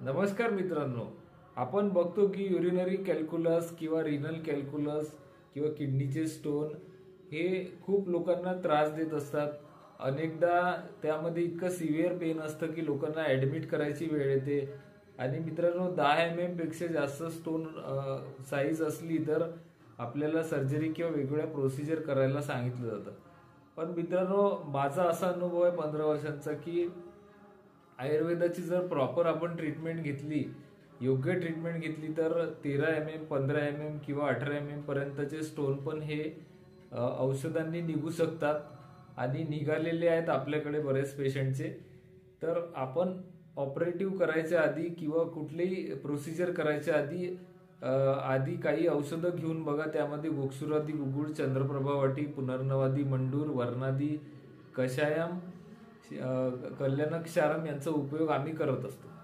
नमस्कार मित्रांनो. आपण बघतो की युरिनरी कॅल्क्युलस किंवा रिनल कॅल्क्युलस किंवा किडनीचे स्टोन हे खूप लोकांना त्रास देत असतात. अनेकदा त्यामध्ये इतकं सिव्हिअर पेन असतं की लोकांना ऍडमिट करायची वेळ येते. आणि मित्रांनो, 10 mm पेक्षा जास्त स्टोन साईज असली तर आपल्याला सर्जरी किंवा वेगवेगळ्या प्रोसिजर करायला सांगितलं जातं. पण मित्रांनो, माझा असा अनुभव आहे 15 वर्षांचा की आयुर्वेदाची जर प्रॉपर आपण ट्रीटमेंट घेतली, योग्य ट्रीटमेंट घेतली तर 13 mm, 15 mm किंवा 18 mm पर्यंतचे स्टोन पण हे औषधांनी निघू शकतात. आणि निघालेले आहेत आपल्याकडे बरेच पेशंटचे. तर आपण ऑपरेटिव्ह करायच्या आधी किंवा कुठलीही प्रोसिजर करायच्या आधी काही औषधं घेऊन बघा. त्यामध्ये गोक्षुरादी गुगुळ, चंद्रप्रभा वाटी, पुनर्नवादी मंडूर, वर्णादी कषायम, कल्याणक्षारम यांचा उपयोग आम्ही करत असतो.